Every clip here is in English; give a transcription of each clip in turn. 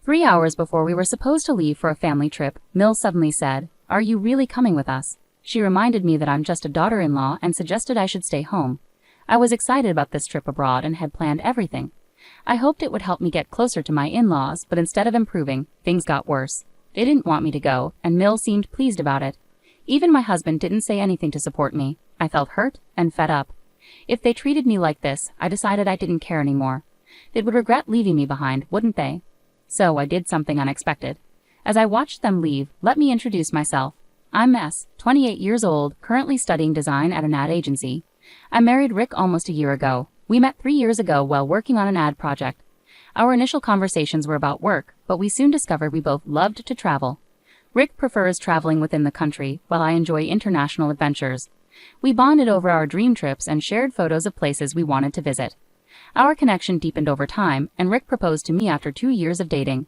3 hours before we were supposed to leave for a family trip, Mills suddenly said, "Are you really coming with us?" She reminded me that I'm just a daughter-in-law and suggested I should stay home. I was excited about this trip abroad and had planned everything. I hoped it would help me get closer to my in-laws, but instead of improving, things got worse. They didn't want me to go, and Mills seemed pleased about it. Even my husband didn't say anything to support me. I felt hurt and fed up. If they treated me like this, I decided I didn't care anymore. They would regret leaving me behind, wouldn't they? So I did something unexpected. As I watched them leave, let me introduce myself. I'm Mess, 28 years old, currently studying design at an ad agency. I married Rick almost a year ago. We met 3 years ago while working on an ad project. Our initial conversations were about work, but we soon discovered we both loved to travel. Rick prefers traveling within the country, while I enjoy international adventures. We bonded over our dream trips and shared photos of places we wanted to visit. Our connection deepened over time, and Rick proposed to me after 2 years of dating.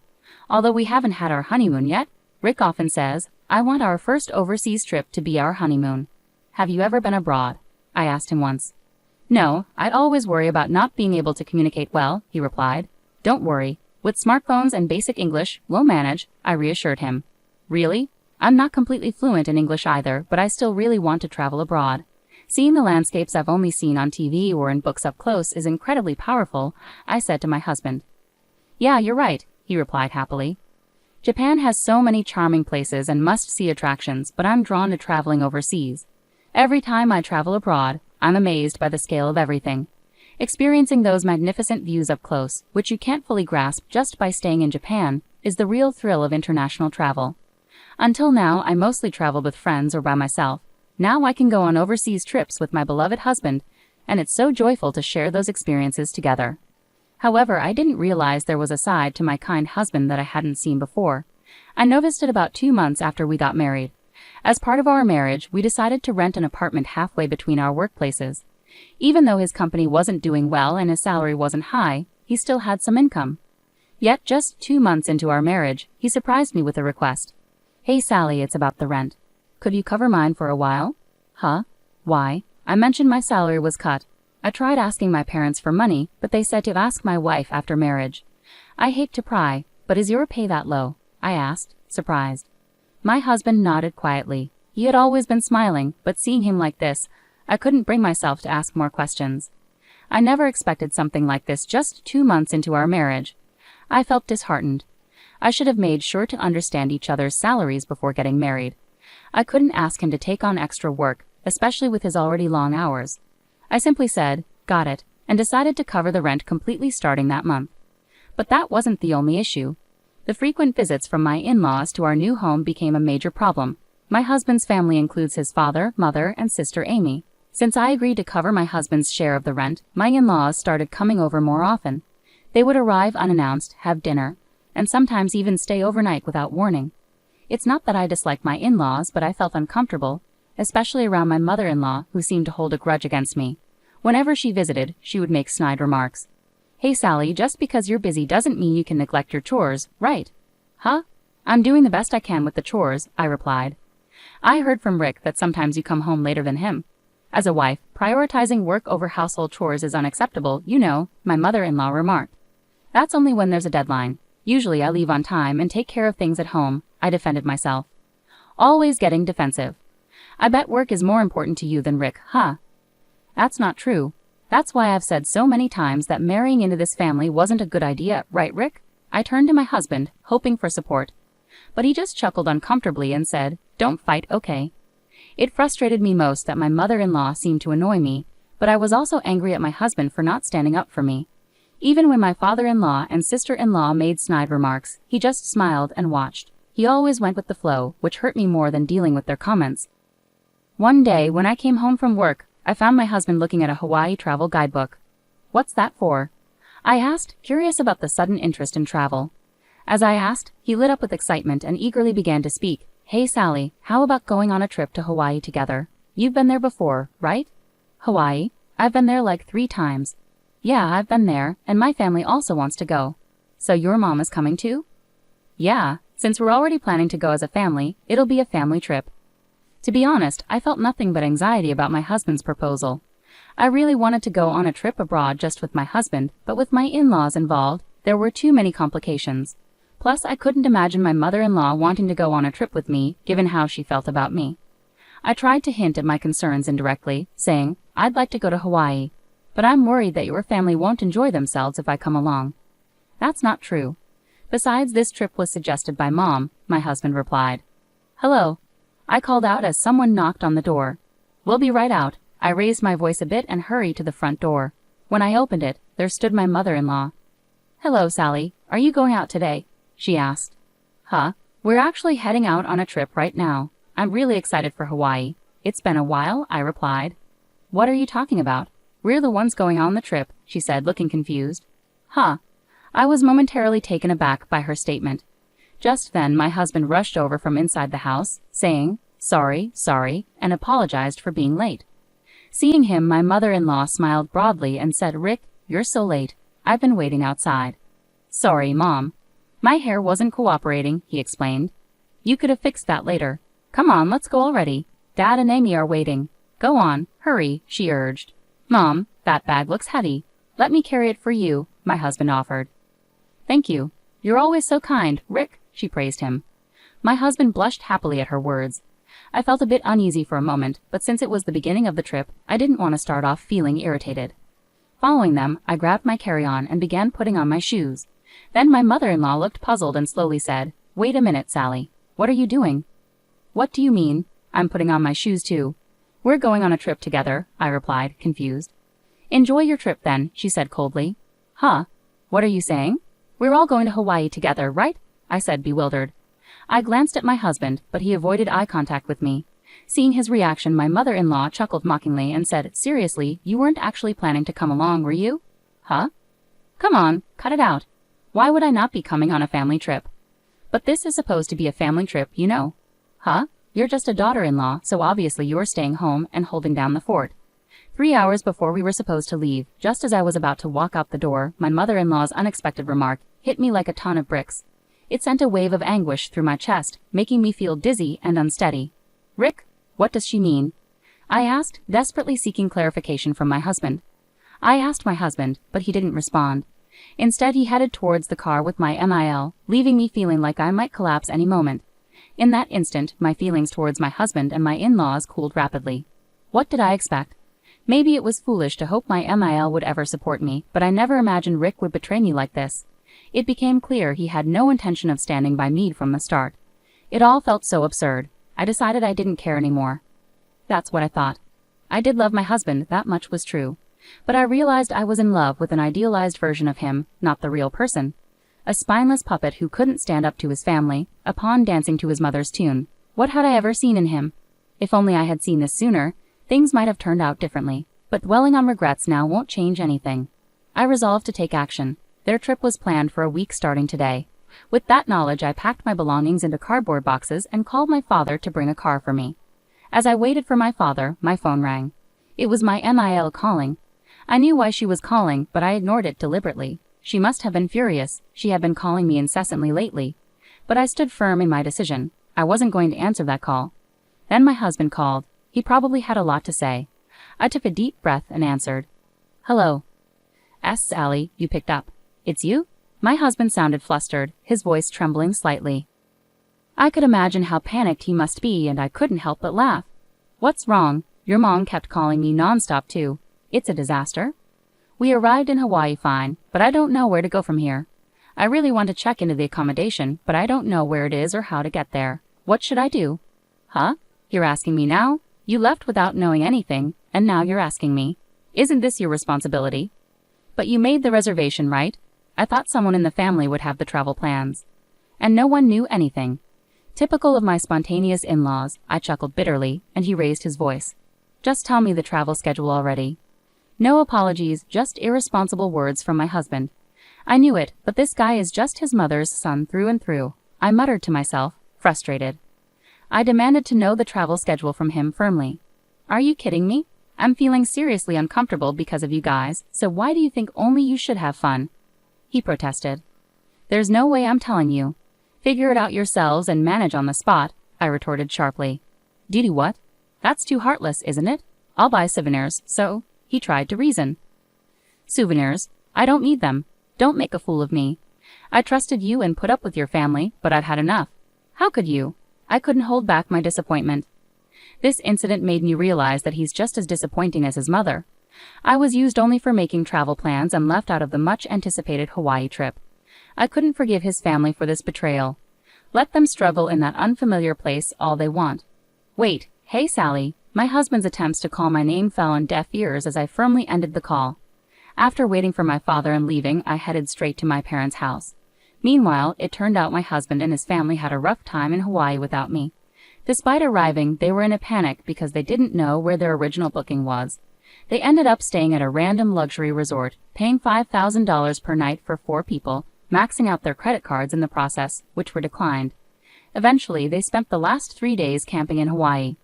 Although we haven't had our honeymoon yet, Rick often says, "I want our first overseas trip to be our honeymoon." "Have you ever been abroad?" I asked him once. "No, I'd always worry about not being able to communicate well," he replied. "Don't worry. With smartphones and basic English, we'll manage," I reassured him. "Really? I'm not completely fluent in English either, but I still really want to travel abroad. Seeing the landscapes I've only seen on TV or in books up close is incredibly powerful," I said to my husband. "Yeah, you're right," he replied happily. "Japan has so many charming places and must-see attractions, but I'm drawn to traveling overseas. Every time I travel abroad, I'm amazed by the scale of everything. Experiencing those magnificent views up close, which you can't fully grasp just by staying in Japan, is the real thrill of international travel. Until now, I mostly traveled with friends or by myself. Now I can go on overseas trips with my beloved husband, and it's so joyful to share those experiences together." However, I didn't realize there was a side to my kind husband that I hadn't seen before. I noticed it about 2 months after we got married. As part of our marriage, we decided to rent an apartment halfway between our workplaces. Even though his company wasn't doing well and his salary wasn't high, he still had some income. Yet just 2 months into our marriage, he surprised me with a request. "Hey Sally, it's about the rent. Could you cover mine for a while?" "Huh? Why?" I mentioned my salary was cut. I tried asking my parents for money, but they said to ask my wife after marriage. I hate to pry, but is your pay that low? I asked, surprised. My husband nodded quietly. He had always been smiling, but seeing him like this, I couldn't bring myself to ask more questions. I never expected something like this just 2 months into our marriage. I felt disheartened. I should have made sure to understand each other's salaries before getting married. I couldn't ask him to take on extra work, especially with his already long hours. I simply said, "Got it," and decided to cover the rent completely starting that month. But that wasn't the only issue. The frequent visits from my in-laws to our new home became a major problem. My husband's family includes his father, mother, and sister Amy. Since I agreed to cover my husband's share of the rent, my in-laws started coming over more often. They would arrive unannounced, have dinner, and sometimes even stay overnight without warning. It's not that I disliked my in-laws, but I felt uncomfortable, especially around my mother-in-law, who seemed to hold a grudge against me. Whenever she visited, she would make snide remarks. "Hey Sally, just because you're busy doesn't mean you can neglect your chores, right?" "Huh? I'm doing the best I can with the chores," I replied. I heard from Rick that sometimes you come home later than him. As a wife, prioritizing work over household chores is unacceptable, you know, my mother-in-law remarked. "That's only when there's a deadline. Usually I leave on time and take care of things at home," I defended myself. Always getting defensive. "I bet work is more important to you than Rick, huh?" "That's not true. That's why I've said so many times that marrying into this family wasn't a good idea, right, Rick?" I turned to my husband, hoping for support. But he just chuckled uncomfortably and said, "Don't fight, okay?" It frustrated me most that my mother-in-law seemed to annoy me, but I was also angry at my husband for not standing up for me. Even when my father-in-law and sister-in-law made snide remarks, he just smiled and watched. He always went with the flow, which hurt me more than dealing with their comments. One day, when I came home from work, I found my husband looking at a Hawaii travel guidebook. "What's that for?" I asked, curious about the sudden interest in travel. As I asked, he lit up with excitement and eagerly began to speak. "Hey Sally, how about going on a trip to Hawaii together? You've been there before, right?" "Hawaii? I've been there like 3 times. "Yeah, I've been there, and my family also wants to go." "So your mom is coming too?" "Yeah, since we're already planning to go as a family, it'll be a family trip." To be honest, I felt nothing but anxiety about my husband's proposal. I really wanted to go on a trip abroad just with my husband, but with my in-laws involved, there were too many complications. Plus, I couldn't imagine my mother-in-law wanting to go on a trip with me, given how she felt about me. I tried to hint at my concerns indirectly, saying, I'd like to go to Hawaii, but I'm worried that your family won't enjoy themselves if I come along. That's not true. Besides, this trip was suggested by Mom, my husband replied. Hello, I called out as someone knocked on the door. We'll be right out. I raised my voice a bit and hurried to the front door. When I opened it, there stood my mother-in-law. Hello, Sally. Are you going out today? She asked. Huh? We're actually heading out on a trip right now. I'm really excited for Hawaii. It's been a while, I replied. What are you talking about? We're the ones going on the trip, she said, looking confused. Huh? I was momentarily taken aback by her statement. Just then, my husband rushed over from inside the house, saying, sorry, and apologized for being late. Seeing him, my mother-in-law smiled broadly and said, Rick, you're so late. I've been waiting outside. Sorry, Mom. My hair wasn't cooperating, he explained. You could have fixed that later. Come on, let's go already. Dad and Amy are waiting. Go on, hurry, she urged. Mom, that bag looks heavy. Let me carry it for you, my husband offered. Thank you. You're always so kind, Rick, she praised him. My husband blushed happily at her words. I felt a bit uneasy for a moment, but since it was the beginning of the trip, I didn't want to start off feeling irritated. Following them, I grabbed my carry-on and began putting on my shoes. Then my mother-in-law looked puzzled and slowly said, Wait a minute, Sally. What are you doing? What do you mean? I'm putting on my shoes too. We're going on a trip together, I replied, confused. Enjoy your trip then, she said coldly. Huh? What are you saying? We're all going to Hawaii together, right? I said, bewildered. I glanced at my husband, but he avoided eye contact with me. Seeing his reaction, my mother-in-law chuckled mockingly and said, Seriously, you weren't actually planning to come along, were you? Huh? Come on, cut it out. Why would I not be coming on a family trip? But this is supposed to be a family trip, you know. Huh? You're just a daughter-in-law, so obviously you're staying home and holding down the fort. 3 hours before we were supposed to leave, just as I was about to walk out the door, my mother-in-law's unexpected remark hit me like a ton of bricks. It sent a wave of anguish through my chest, making me feel dizzy and unsteady. Rick, what does she mean? I asked, desperately seeking clarification from my husband. I asked my husband, but he didn't respond. Instead, he headed towards the car with my MIL, leaving me feeling like I might collapse any moment. In that instant, my feelings towards my husband and my in-laws cooled rapidly. What did I expect? Maybe it was foolish to hope my MIL would ever support me, but I never imagined Rick would betray me like this. It became clear he had no intention of standing by me from the start. It all felt so absurd. I decided I didn't care anymore. That's what I thought. I did love my husband, that much was true. But I realized I was in love with an idealized version of him, not the real person. A spineless puppet who couldn't stand up to his family, a pawn dancing to his mother's tune. What had I ever seen in him? If only I had seen this sooner, things might have turned out differently. But dwelling on regrets now won't change anything. I resolved to take action. Their trip was planned for a week starting today. With that knowledge, I packed my belongings into cardboard boxes and called my father to bring a car for me. As I waited for my father, my phone rang. It was my MIL calling. I knew why she was calling, but I ignored it deliberately. She must have been furious. She had been calling me incessantly lately. But I stood firm in my decision. I wasn't going to answer that call. Then my husband called. He probably had a lot to say. I took a deep breath and answered. Hello. Sally, you picked up. It's you? My husband sounded flustered, his voice trembling slightly. I could imagine how panicked he must be, and I couldn't help but laugh. What's wrong? Your mom kept calling me nonstop too. It's a disaster. We arrived in Hawaii fine, but I don't know where to go from here. I really want to check into the accommodation, but I don't know where it is or how to get there. What should I do? Huh? You're asking me now? You left without knowing anything, and now you're asking me. Isn't this your responsibility? But you made the reservation, right? I thought someone in the family would have the travel plans. And no one knew anything. Typical of my spontaneous in-laws, I chuckled bitterly, and he raised his voice. Just tell me the travel schedule already. No apologies, just irresponsible words from my husband. I knew it, but this guy is just his mother's son through and through. I muttered to myself, frustrated. I demanded to know the travel schedule from him firmly. Are you kidding me? I'm feeling seriously uncomfortable because of you guys, so why do you think only you should have fun? He protested. There's no way I'm telling you. Figure it out yourselves and manage on the spot, I retorted sharply. Do what? That's too heartless, isn't it? I'll buy souvenirs, so, he tried to reason. Souvenirs? I don't need them. Don't make a fool of me. I trusted you and put up with your family, but I've had enough. How could you? I couldn't hold back my disappointment. This incident made me realize that he's just as disappointing as his mother. I was used only for making travel plans and left out of the much-anticipated Hawaii trip. I couldn't forgive his family for this betrayal. Let them struggle in that unfamiliar place all they want. Wait, hey Sally. My husband's attempts to call my name fell on deaf ears as I firmly ended the call. After waiting for my father and leaving, I headed straight to my parents' house. Meanwhile, it turned out my husband and his family had a rough time in Hawaii without me. Despite arriving, they were in a panic because they didn't know where their original booking was. They ended up staying at a random luxury resort, paying $5,000 per night for 4 people, maxing out their credit cards in the process, which were declined. Eventually, they spent the last 3 days camping in Hawaii.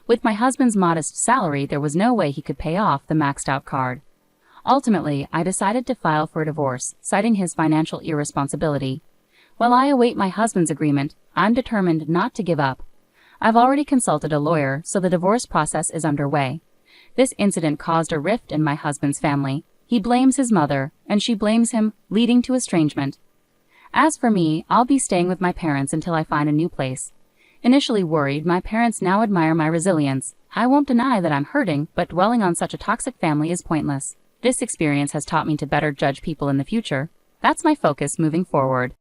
With my husband's modest salary, there was no way he could pay off the maxed-out card. Ultimately, I decided to file for a divorce, citing his financial irresponsibility. While I await my husband's agreement, I'm determined not to give up. I've already consulted a lawyer, so the divorce process is underway. This incident caused a rift in my husband's family. He blames his mother, and she blames him, leading to estrangement. As for me, I'll be staying with my parents until I find a new place. Initially worried, my parents now admire my resilience. I won't deny that I'm hurting, but dwelling on such a toxic family is pointless. This experience has taught me to better judge people in the future. That's my focus moving forward.